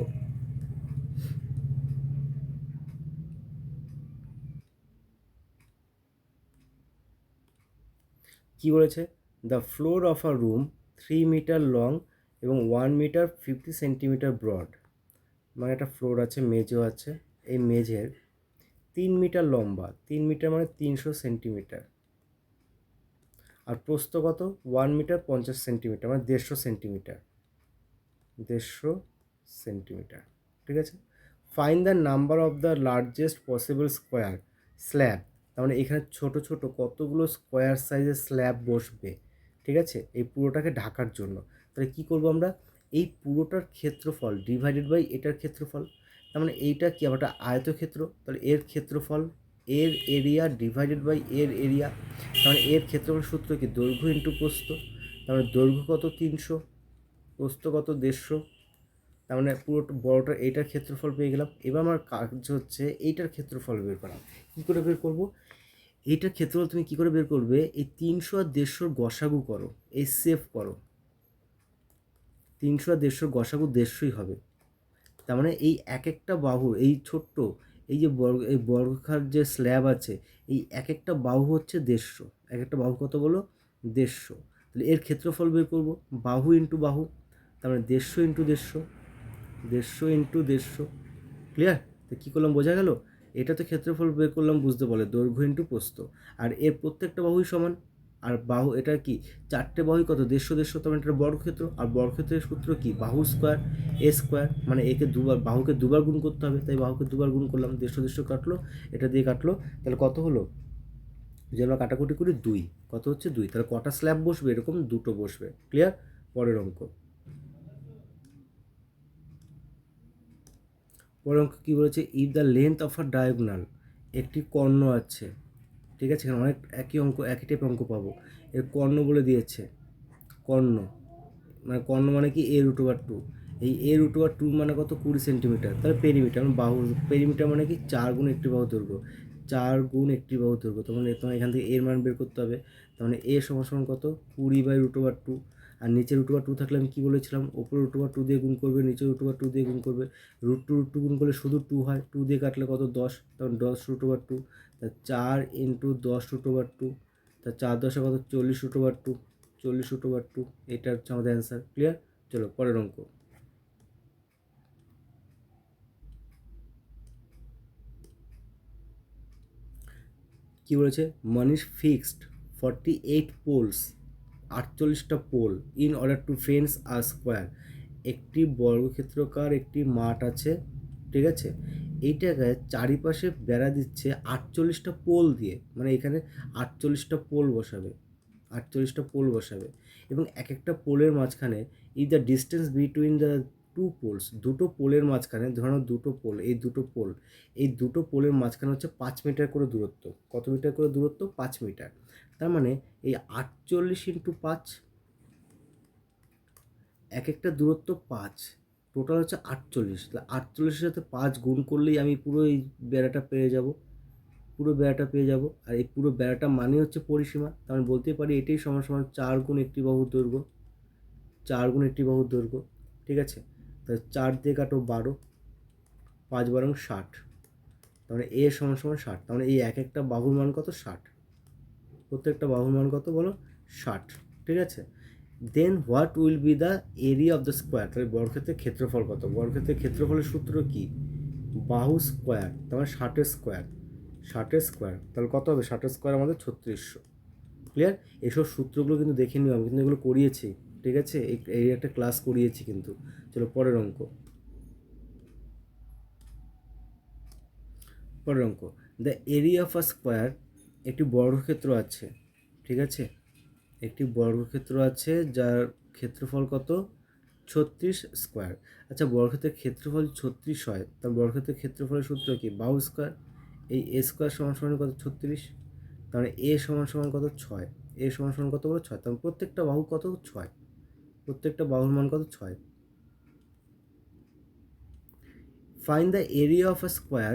কী বলেছে, the floor of a room 3 meter long এবং 1 মিটার 50 সেন্টিমিটার ব্রড। মানে একটা ফ্লোর আছে, মেঝেও আছে, এই মেঝের 3 মিটার লম্বা, 3 মিটার মানে 300 সেন্টিমিটার, আর প্রস্থ কত, 1 মিটার 50 সেন্টিমিটার মানে 150 সেন্টিমিটার, 150 সেন্টিমিটার। ঠিক আছে, find the number of the largest possible square slab. তার মানে এখানে ছোট ছোট কতগুলো স্কোয়ার সাইজের স্ল্যাব বসবে, ঠিক আছে, এই পুরোটাকে ঢাকার জন্য। তাহলে কী করবো আমরা, এই পুরোটার ক্ষেত্রফল ডিভাইডেড বাই এটার ক্ষেত্রফল। তার মানে এইটা কি, আমার একটা আয়তক্ষেত্র, তাহলে এর ক্ষেত্রফল, এর এরিয়া ডিভাইডেড বাই এর এরিয়া। তার মানে এর ক্ষেত্রফল সূত্র কি, দৈর্ঘ্য ইন্টু প্রস্থ। তার মানে দৈর্ঘ্য কত 300, প্রস্থ কত 150, তার মানে পুরো বড়টা এইটার ক্ষেত্রফল পেয়ে গেলাম। এবার আমার কাজ হচ্ছে এইটার ক্ষেত্রফল বের করা। কী করে বের করব, এইটার ক্ষেত্রফল তুমি কী করে বের করবে, এই 300 আর 150 গসাগু করো, এই সেভ করো, 300 আর 150 গসাগু 150ই হবে। তার মানে এই এক একটা বাহু, এই ছোট্ট এই যে এই বর্গাকার যে স্ল্যাব আছে, এই এক একটা বাহু হচ্ছে 150, এক একটা বাহু কত বলো, 150। তাহলে এর ক্ষেত্রফল বের করব, বাহু ইন্টু বাহু, তার মানে 150 ইন্টু 150, 150 ইন্টু 150। ক্লিয়ার, তো কী করলাম বোঝা গেল, এটা তো ক্ষেত্রফল বের করলাম বুঝতে পারলে, দৈর্ঘ্য ইন্টু প্রস্থ, আর এর প্রত্যেকটা বাহুই সমান। আর বাহু এটা কি, 4টে বাহুই কত, 150 150, তখন এটা বর্গক্ষেত্র, আর বর্গক্ষেত্রের সূত্র কি, বাহু স্কোয়ার এ স্কোয়ার, মানে একে দুবার, বাহুকে দুবার গুণ করতে হবে, তাই বাহুকে দুবার গুণ করলাম, 150 150 কাটলো, এটা দিয়ে কাটলো, তাহলে কত হলো, যে আমরা কাটাকুটি করি 2, কত হচ্ছে 2, তাহলে কটা স্ল্যাব বসবে, এরকম দুটো বসবে। ক্লিয়ার, পরের অঙ্ক। পরের অঙ্ক কী বলেছে, if the length of a diagonal, একটি কর্ণ আছে, ঠিক আছে, এখানে অনেক একই অঙ্ক, একই টাইপের অঙ্ক পাবো। এর কর্ণ বলে দিয়েছে, কর্ণ মানে কর্ণ মানে কি, a√2, এই a√2 মানে কত, 20 সেন্টিমিটার, তাহলে পেরিমিটার মানে বাহু, পেরিমিটার মানে কি 4 গুণ একটি বাহু দৈর্ঘ্য, 4 গুণ একটি বাহু দৈর্ঘ্য, তখন তোমার এখান থেকে এর মান বের করতে হবে। তার মানে a সমান সমান কত, 20/√2, আর নিচে √2 থাকলে আমি কী বলেছিলাম, ওপরে √2 দিয়ে গুণ করবে, নিচে √2 দিয়ে গুণ করবে, √2 গুণ করলে শুধু 2 হয়, 2 দিয়ে কাটলে কত 10, তখন 10√2, তা 4 ইন্টু 10√2, তা 4 10 কত, 40√2, 40√2, এটা হচ্ছে আমাদের অ্যান্সার। ক্লিয়ার, চলো পরের অঙ্ক। কী বলেছে, মানিশ ফিক্সড 48 পোলস, 48টা pole, in order to fence a square. একটি বর্গক্ষেত্রকার একটি মাঠ আছে, ঠিক আছে, এইটাকে চারিপাশে বেড়া দিচ্ছে 48টা পোল দিয়ে, মানে এখানে 48টা পোল বসাবে, 48টা পোল বসাবে, এবং এক একটা পোলের মাঝখানে, if the distance between the two poles, দুটো পোলের মাঝখানে, ধরো দুটো পোল, এই দুটো পোল, এই দুটো পোলের মাঝখানে হচ্ছে 5 মিটার করে দূরত্ব, কত মিটার করে দূরত্ব, 5 মিটার। তার মানে এই 48 ইন্টু 5, এক একটা দূরত্ব 5, টোটাল হচ্ছে 48, তাহলে 48-এর সাথে 5 গুণ করলেই আমি পুরো এই বেড়াটা পেয়ে যাব, পুরো বেড়াটা পেয়ে যাব। আর এই পুরো বেড়াটা মানে হচ্ছে পরিসীমা, তার মানে বলতে পারি এটাই সমান সমান 4 গুণ একটি বাহুর দৈর্ঘ্য, 4 গুণ একটি বাহুর দৈর্ঘ্য। ঠিক আছে, তাহলে 4 দিয়ে কাটো 12, 5 12 60, তার মানে এ সমান সমান 60, তার মানে এই এক একটা বাহুর মান কত, 60, প্রত্যেকটা বাহুর মান কত বলো, 60। ঠিক আছে, then what will be the area of the square, তাহলে বর্গক্ষেত্রের ক্ষেত্রফল কত, বর্গক্ষেত্রের ক্ষেত্রফলের সূত্র কি, বাহু স্কোয়ার, তার মানে 60 স্কোয়ার, 60 স্কোয়ার, তাহলে কত হবে, 60 স্কোয়ার আমাদের 3600। ক্লিয়ার, এইসব সূত্রগুলো কিন্তু দেখে নিও, আমি কিন্তু এগুলো করিয়েছি, ঠিক আছে, এই একটা ক্লাস করিয়েছি কিন্তু। চলো পরের অঙ্ক। পরের অঙ্ক, the area of a square, একটি বর্গক্ষেত্র আছে, ঠিক আছে, একটি বর্গক্ষেত্র আছে যার ক্ষেত্রফল কত, 36 স্কোয়ার। আচ্ছা, বর্গক্ষেত্রের ক্ষেত্রফল 36 হয়, তার বর্গক্ষেত্রের ক্ষেত্রফলের সূত্র কি, বাহু স্কোয়ার। এই এ স্কোয়ার সমান সমান কত, 36, তাহলে এ সমান সমান কত, 6, এ সমান সমান কত বলো, 6, তাহলে প্রত্যেকটা বাহু কত, 6, প্রত্যেকটা বাহুর মান কত, 6। Find the area of a square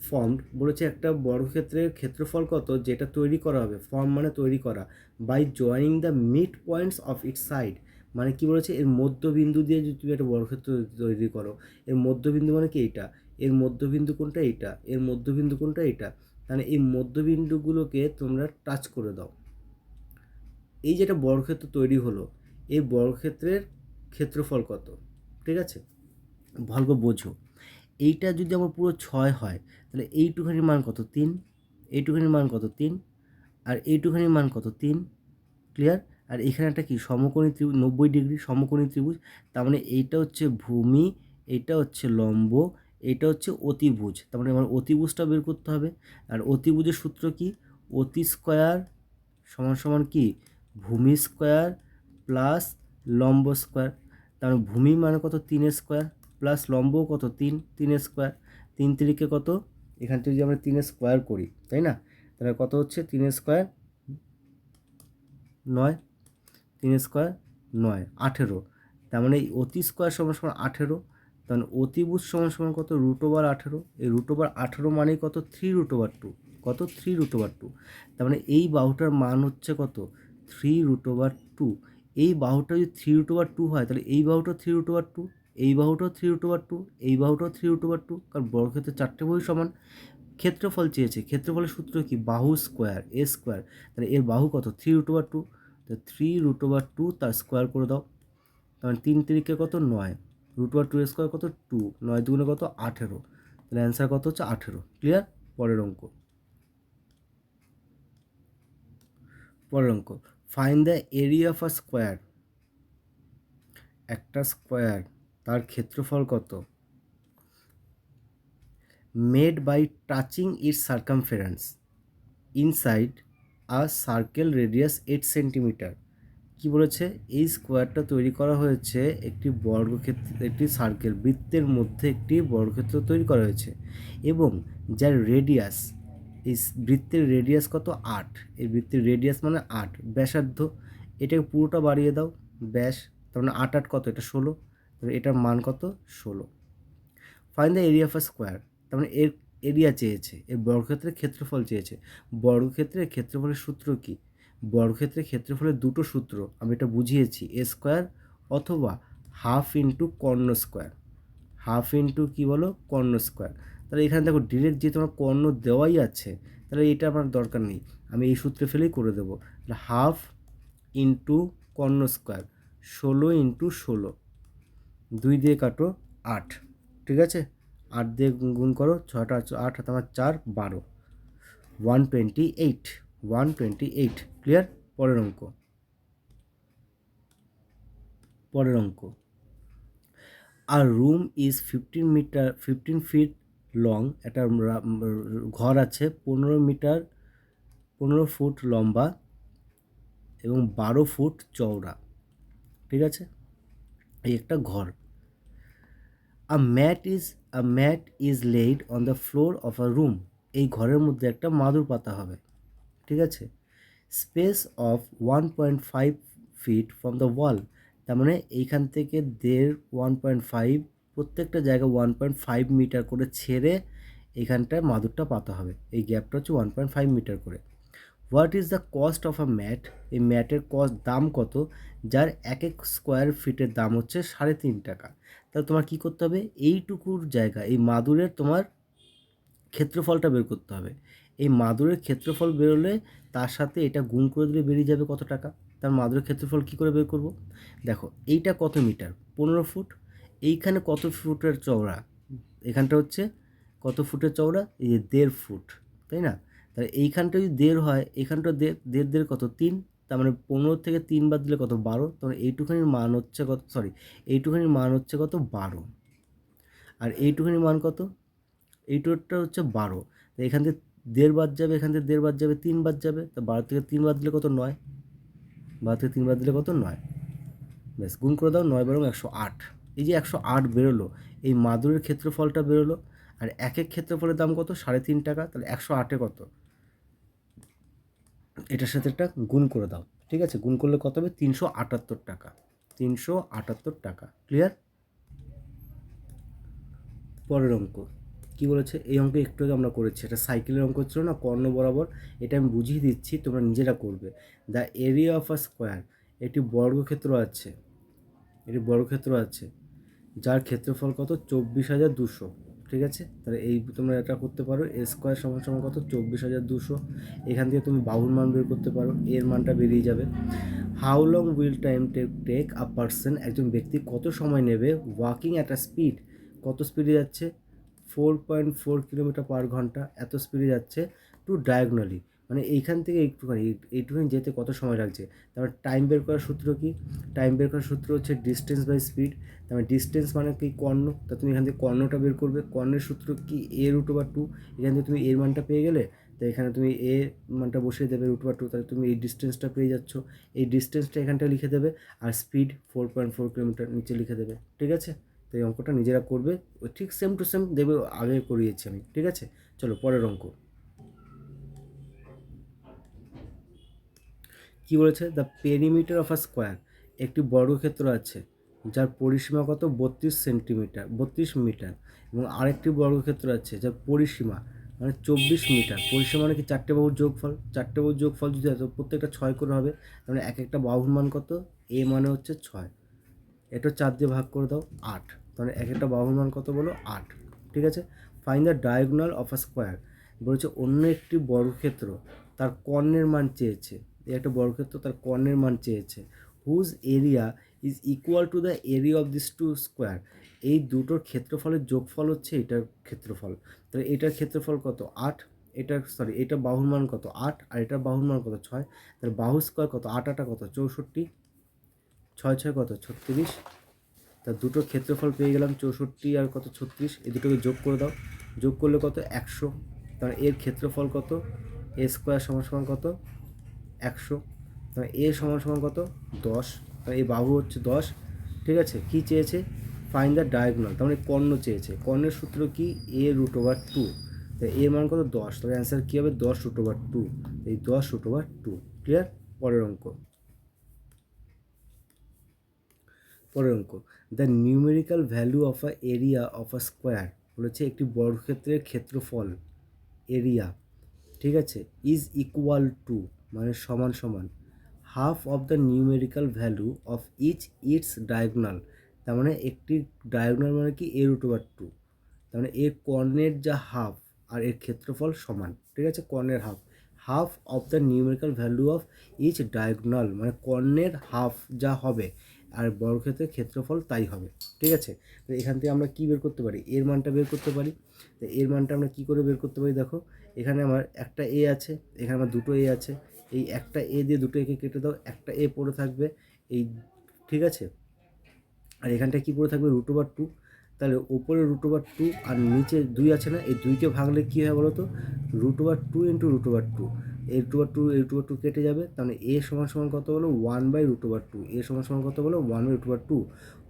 formed, বলেছে একটা বর্গক্ষেত্রের ক্ষেত্রফল কত যেটা তৈরি করা হবে, ফর্ম মানে তৈরি করা, by joining the mid points of its side, মানে কি বলেছে, এর মধ্যবিন্দু দিয়ে যদি তুমি একটা বর্গক্ষেত্র তৈরি করো, এর মধ্যবিন্দু মানে কি এইটা, এর মধ্যবিন্দু কোনটা, এইটা, এর মধ্যবিন্দু কোনটা, এইটা, তাহলে এই মধ্যবিন্দুগুলোকে তোমরা টাচ করে দাও। এই যেটা বর্গক্ষেত্র তৈরি হলো, এই বর্গক্ষেত্রের ক্ষেত্রফল কত, ঠিক আছে, ভালো করে বোঝো। এইটা যদি আমার পুরো 6 হয়, তাহলে এইটুখানির মান কত, 3, এইটুখানির মান কত, 3, আর এইটুখানির মান কত, 3, ক্লিয়ার। আর এখানে একটা কি সমকোণী ত্রিভুজ, 90 ডিগ্রি সমকোণী ত্রিভুজ, তার মানে এইটা হচ্ছে ভূমি, এইটা হচ্ছে লম্ব, এইটা হচ্ছে অতিভুজ, তার মানে আমার অতিভুজটা বের করতে হবে। আর অতিভুজের সূত্র কি, অতি স্কোয়ার সমান সমান কি, ভূমি স্কোয়ার প্লাস লম্ব স্কোয়ার, তার মানে ভূমি মানে কত, 3 স্কোয়ার, প্লাস লম্ব কত, 3, 3 স্কোয়ার, 3 তিরিকে কত, এখান থেকে যদি আমরা 3 স্কোয়ার করি, তাই না, তাহলে কত হচ্ছে, 3 স্কোয়ার 9, 3 স্কোয়ার 9, 18, তার মানে এই অতি স্কোয়ার সমান সমান 18, তার মানে অতিভুজ সমান সমান কত, √18, এই √18 মানেই কত, 3√2, কত, 3√2, তার মানে এই বাহুটার মান হচ্ছে কত, 3√2। এই বাহুটা যদি 3√2 হয়, তাহলে এই বাহুটা 3√2, এই বাহুটাও 3√2, এই বাহুটাও 3√2, কারণ বর্গক্ষেত্রের 4টে বাহু সমান। ক্ষেত্রফল চেয়েছে, ক্ষেত্রফলের সূত্র কি, বাহু স্কোয়ার এ স্কোয়ার, তাহলে এর বাহু কত, 3√2, তো 3√2 তার স্কোয়ার করে দাও, তাহলে 3 তিরিকে কত, 9, √2 এর স্কোয়ার কত, 2, 9 দুগুণে কত, 18, তাহলে অ্যান্সার কত হচ্ছে 18, ক্লিয়ার। পরের অঙ্ক, পরের অঙ্ক, find the area of a square, একটা স্কোয়ার তার ক্ষেত্রফল কত, made by touching its circumference inside a circle radius 8 centimeter. কি বলেছে, এই স্কোয়ারটা তৈরি করা হয়েছে একটি বর্গক্ষেত্র, একটি সার্কেল বৃত্তের মধ্যে একটি বর্গক্ষেত্র তৈরি করা হয়েছে, এবং যার রেডিয়াস, এই বৃত্তের রেডিয়াস কত, 8, এই বৃত্তের রেডিয়াস মানে 8, ব্যাসার্ধ, এটাকে পুরোটা বাড়িয়ে দাও, ব্যাস, তার মানে 8 8 কত, এটা 16, তাহলে এটার মান কত, 16। Find the area of a square, তার মানে এর এরিয়া চেয়েছে, এর বর্গক্ষেত্রের ক্ষেত্রফল চেয়েছে। বর্গক্ষেত্রের ক্ষেত্রফলের সূত্র কি, বর্গক্ষেত্রের ক্ষেত্রফলের দুটো সূত্র আমি এটা বুঝিয়েছি, এ স্কোয়ার অথবা হাফ ইন্টু কর্ণ স্কোয়ার, হাফ ইন্টু কী বলো, কর্ণ স্কোয়ার। তাহলে এখানে দেখো ডিরেক্ট যে তোমার কর্ণ দেওয়াই আছে, তাহলে এটা আমার দরকার নেই, আমি এই সূত্রে ফেলেই করে দেবো, তাহলে হাফ ইন্টু কর্ণ স্কোয়ার, 16 ইন্টু 16, 2 দিয়ে কাটো 8, ঠিক আছে, 8 দিয়ে গুণ করো, 6টা 8 হাতে আমার 4, 12, 128, 128, ক্লিয়ার। পরের অঙ্ক, পরের অঙ্ক, আর রুম ইজ 15 ফিট লং, একটা ঘর আছে 15 মিটার, 15 ফুট লম্বা এবং 12 ফুট চওড়া, ঠিক আছে, এই একটা ঘর। A mat is laid on the floor of a room, এই ঘরের মধ্যে একটা মাদুর পাতা হবে, ঠিক আছে, space of 1.5 feet from the wall, তার মানে এইখান থেকে 1.5, প্রত্যেকটা জায়গায় 1.5 মিটার করে ছেড়ে এইখানটায় মাদুরটা পাতা হবে, এই গ্যাপটা হচ্ছে 1.5 মিটার করে। What is the cost of a mat, এই ম্যাটের দাম কত, যার এক এক স্কোয়ার ফিটের দাম হচ্ছে 3.5 টাকা। তাহলে তোমার কী করতে হবে, এইটুকুর জায়গা, এই মাদুরের তোমার ক্ষেত্রফলটা বের করতে হবে। এই মাদুরের ক্ষেত্রফল বেরোলে তার সাথে এটা গুণ করে দিলে বেরিয়ে যাবে কত টাকা। তার মাদুরের ক্ষেত্রফল কী করে বের করব, দেখো এইটা কত মিটার, 15 ফুট, এইখানে কত ফুটের চওড়া, এখানটা হচ্ছে কত ফুটের চওড়া, এই যে 1.5 ফুট, তাই না, তাহলে এইখানটা যদি 1.5 হয়, এখানটা 1.5 কত, 3, তার মানে 15 থেকে 3 বাদ দিলে কত, 12, তাহলে এইটুখানির মান হচ্ছে কত, এইটুখানির মান হচ্ছে কত, 12, আর এইটুখানির মান কত, এইটুকটা হচ্ছে 12, তো এখান থেকে দেড় বাদ যাবে, এখান থেকে দেড় বাদ যাবে, 3 বাদ যাবে, তা 12 থেকে 3 বাদ দিলে কত? 9। 12 থেকে 3 বাদ দিলে কত? 9। ব্যাস, গুণ করে দাও, 9 বরং 108। এই যে 108 বেরোলো, এই মাদুরের ক্ষেত্রফলটা বেরোলো। আর এক এক ক্ষেত্রফলের দাম কত? 3.5 টাকা। তাহলে 108-এ কত? এটার সাথে একটা গুণ করে দাও, ঠিক আছে? গুণ করলে কত হবে? 378 টাকা। 378 টাকা। ক্লিয়ার? পরের অঙ্ক কি বলেছে? এই অঙ্ক একটু আগে আমরা করেছি, এটা সাইকেলের অঙ্ক ছিল না, কর্ণ বরাবর। এটা আমি বুঝিয়ে দিচ্ছি, তোমরা নিজেরা করবে। The area of a square, একটি বর্গক্ষেত্র আছে, এটি বর্গক্ষেত্র আছে যার ক্ষেত্রফল কত? 24,200। ঠিক আছে, তাহলে এই তোমরা এটা করতে পারো, এ স্কোয়ার সমান সমান কত? 24,200। এখান থেকে তুমি বাহুর মান বের করতে পারো, এর মানটা বেরিয়ে যাবে। How long will time take a person, একজন ব্যক্তি কত সময় নেবে ওয়াকিং অ্যাট আ স্পিড, কত স্পিডে যাচ্ছে? 4.4 কিলোমিটার পার ঘন্টা, এত স্পিডে যাচ্ছে। টু ডায়াগনালি, মানে এইখান থেকে এইটুখানি যেতে কত সময় লাগছে। তারপর টাইম বের করার সূত্র কি? টাইম বের করার সূত্র হচ্ছে ডিস্টেন্স বাই স্পিড। তারপরে ডিস্টেন্স মানে কি? কর্ণ। তা তুমি এখান থেকে কর্ণটা বের করবে। কর্ণের সূত্র কি? a√2। এখান থেকে তুমি এর মানটা পেয়ে গেলে, তো এখানে তুমি এ মানটা বসিয়ে দেবে √2, তাহলে তুমি এই ডিস্টেন্সটা পেয়ে যাচ্ছ। এই ডিস্টেন্সটা এখানটা লিখে দেবে, আর স্পিড 4.4 কিলোমিটার নিচে লিখে দেবে। ঠিক আছে, তো এই অঙ্কটা নিজেরা করবে, ওই ঠিক সেম টু সেম দেবে, আগে করিয়েছি আমি। ঠিক আছে, চলো পরের অঙ্ক কি বলেছে? The perimeter of a square, একটি বর্গক্ষেত্র আছে যার পরিসীমা কত? 32 মিটার, এবং আরেকটি বর্গক্ষেত্র আছে যার পরিসীমা মানে 24 মিটার। পরিসীমা মানে কি? 4টে বাহুর যোগফল। 4টে বাহুর যোগফল যদি হয় তো প্রত্যেকটা 6 করে হবে। তাহলে এক একটা বাহুর মান কত? এ মানে হচ্ছে 6, এটা 4 দিয়ে ভাগ করে দাও, 8। তাহলে এক একটা বাহুর মান কত বলো? 8। ঠিক আছে, find the diagonal of a square, বলেছে অন্য একটি বর্গক্ষেত্র তার কর্ণের মান চেয়েছে। এই একটা বর্গক্ষেত্র তার কর্ণের মান চেয়েছে। Whose area is equal to the area of this two square, এই দুটোর ক্ষেত্রফলের যোগফল হচ্ছে এটার ক্ষেত্রফল। তাহলে এটার ক্ষেত্রফল কত? 8। এটা বাহুর মান কত? 8, আর এটার বাহুর মান কত? 6। তাহলে বাহু স্কোয়ার কত? 8 8 কত? 64, 6 6 কত? 36। তা দুটো ক্ষেত্রফল পেয়ে গেলাম, 64 আর কত? 36। এই দুটোকে যোগ করে দাও, যোগ করলে কত? 100। তাহলে এর ক্ষেত্রফল কত? এ স্কোয়ার সমান সমান কত? 100। তাহলে এ সমান সমান কত? 10। তাহলে এই বাহু হচ্ছে 10। ঠিক আছে, কি চেয়েছে? ফাইন্ড দ্য ডায়াগোনাল, তার মানে কর্ণ চেয়েছে। কর্ণের সূত্র কি? a√2। তাই এর মান কত? 10। তবে অ্যান্সার কী হবে? 10√2। এই 10√2। ক্লিয়ার? পরের অঙ্ক পরের অঙ্ক the numerical value of a area of a square, বলেছে একটি বর্গক্ষেত্রের ক্ষেত্রফল এরিয়া, ঠিক আছে, ইজ ইকুয়াল টু মানে সমান সমান half of the numerical value of its diagonal. তার মানে একটি ডায়াগোনাল মানে কি? a√2। তার মানে এর কর্ণের যা হাফ আর এর ক্ষেত্রফল সমান। ঠিক আছে, কর্ণের half, half of the numerical value of each diagonal, মানে কর্ণের হাফ যা হবে আর বর্গক্ষেত্রের ক্ষেত্রফল তাই হবে। ঠিক আছে, তো এখান থেকে আমরা কী বের করতে পারি? এর মানটা বের করতে পারি। তো এর মানটা আমরা কী করে বের করতে পারি? দেখো, এখানে আমার একটা এ আছে, এখানে আমার দুটো এ আছে। এই একটা এ দিয়ে দুটো একে কেটে দাও, একটা এ পড়ে থাকবে এই। ঠিক আছে, আর এখানটা কী পড়ে থাকবে? √2। তাহলে ওপরে √2 আর নিচে 2 আছে না, এই 2কে ভাগলে কী হয় বলো তো? √2 ইন্টু √2, এই √2 কেটে যাবে। তাহলে এ সমান সমান কত হলো? 1/√2। এ সমান সমান কত বলো? 1/√2।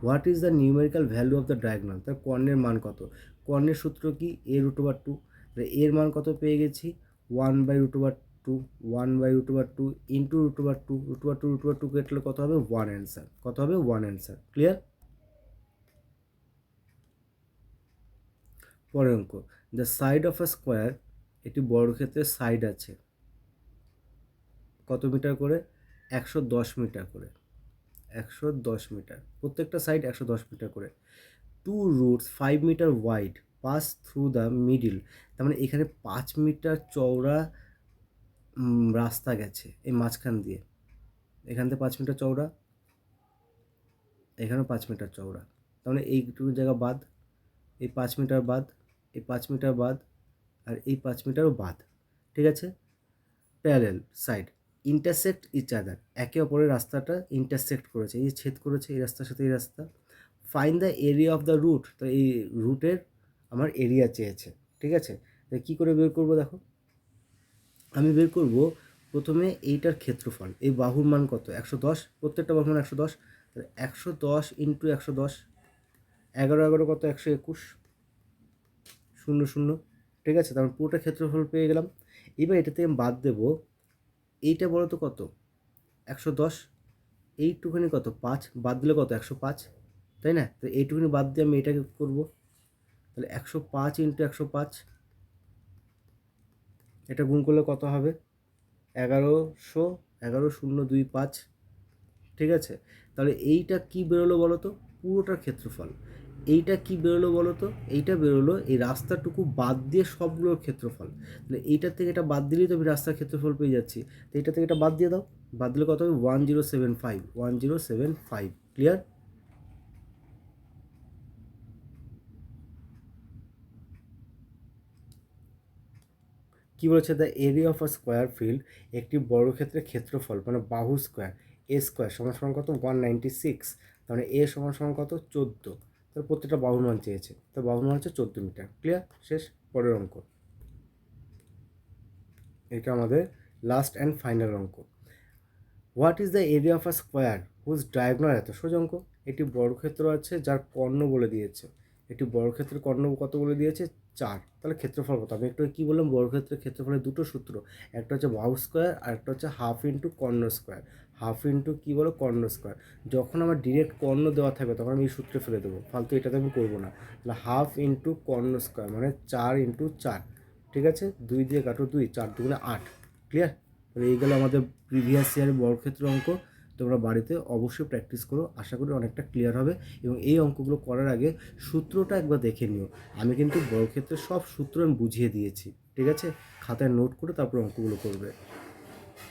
What is the numerical value of the diagonal, তার কর্ণের মান কত? কর্ণের সূত্র কি? a√2। তাহলে এর মান কত পেয়ে গেছি? 1/√2। 1/√2 ইন্টু √2 কেটলে কত হবে? 1 অ্যান্সার। কত হবে? 1 অ্যান্সার। ক্লিয়ার? পরের অঙ্ক the side of a square, একটি বর্গক্ষেত্রের সাইড আছে কত মিটার করে? 110 মিটার করে। 110 মিটার, প্রত্যেকটা সাইড 110 মিটার করে। Two routes 5 meter wide pass through the middle, তার মানে এখানে 5 মিটার চওড়া রাস্তা গেছে এই মাঝখান দিয়ে। এখান থেকে 5 মিটার চওড়া, এখানেও 5 মিটার চওড়া। তার মানে এইটুকু জায়গা বাদ, এই 5 মিটার বাদ, এই 5 মিটার বাদ, আর এই 5 মিটারও বাদ। ঠিক আছে, parallel side intersect each other, একে অপরের রাস্তাটা ইন্টারসেক্ট করেছে, এই যে ছেদ করেছে এই রাস্তার সাথে এই রাস্তা। Find the area of the route, তো এই রুটের আমার এরিয়া চেয়েছে। ঠিক আছে, তো কী করে বের করবো? দেখো, আমি বের করব প্রথমে এইটার ক্ষেত্রফল, এই বাহুর মান কত 110, প্রত্যেকটা বাহুর মান 110, তাহলে 110 ইন্টু 110, 11 11 কত 121, 0 0, ঠিক আছে, তারপর পুরোটা ক্ষেত্রফল পেয়ে গেলাম। এবার এটা থেকে বাদ দেব, এইটা বলো তো কত 110, এইটুখানি কত 5, বাদ দিলে কত 105, তাই না? তো এইটুখানি বাদ দিয়ে আমি এটাকে করব, তাহলে 105 ইন্টু 105, এটা গুণ করলে কত হবে 1100, 11,025, ঠিক আছে। তাহলে এইটা কি বেরোলো বলো তো, পুরোটার ক্ষেত্রফল। এইটা কি বেরোলো বলো তো, এইটা বেরোলো এই রাস্তাটুকু বাদ দিয়ে সবগুলোর ক্ষেত্রফল। তাহলে এইটার থেকে এটা বাদ দিলেই তো আমি রাস্তার ক্ষেত্রফল পেয়ে যাচ্ছি। তো এইটা থেকে এটা বাদ দিয়ে দাও, বাদ দিলে কত হবে 1075, 1075, ক্লিয়ার? কি বলেছে, the area of a square field, একটি বর্গক্ষেত্রের ক্ষেত্রফল মানে বাহু স্কোয়ার, এ স্কোয়ার সমান সমান কত 196, তাহলে এ সমান সমান কত 14, তাহলে প্রত্যেকটা বাহুর মান চেয়েছে, তো বাহুর মান হচ্ছে 14 মিটার, ক্লিয়ার? শেষ, পরের অঙ্ক। এটা আমাদের লাস্ট অ্যান্ড ফাইনাল অঙ্ক। What is the area of a square whose diagonal, এত সোজা অঙ্ক। একটি বর্গক্ষেত্র আছে যার কর্ণ বলে দিয়েছে, একটি বর্গক্ষেত্রের কর্ণ কত বলে দিয়েছে 4, তাহলে ক্ষেত্রফল কত? আমি একটু কী বললাম, বর্গক্ষেত্রের ক্ষেত্রফলের দুটো সূত্র, একটা হচ্ছে বাহু স্কোয়ার আর একটা হচ্ছে হাফ ইন্টু কর্ণ স্কোয়ার। হাফ ইন্টু কী বলো কর্ণ স্কোয়ার। যখন আমার ডিরেক্ট কর্ণ দেওয়া থাকবে তখন আমি এই সূত্রে ফেলে দেবো, ফালতু এটাতে আমি করবো না। তাহলে হাফ ইন্টু কর্ণ স্কোয়ার মানে 4 ইন্টু 4, ঠিক আছে, 2 দিয়ে কাটো 2, 4 2 8, ক্লিয়ার? তাহলে এই গেলো আমাদের প্রিভিয়াস ইয়ারের বর্গক্ষেত্র অঙ্ক। তোমরা বাড়িতে অবশ্যই প্র্যাকটিস করো, আশা করি অনেকটা ক্লিয়ার হবে। এবং এই অঙ্কগুলো করার আগে সূত্রটা একবার দেখে নিও। আমি কিন্তু বর্গক্ষেত্রের সব সূত্র আমি বুঝিয়ে দিয়েছি, ঠিক আছে? খাতায় নোট করে তারপর অঙ্কগুলো করবে।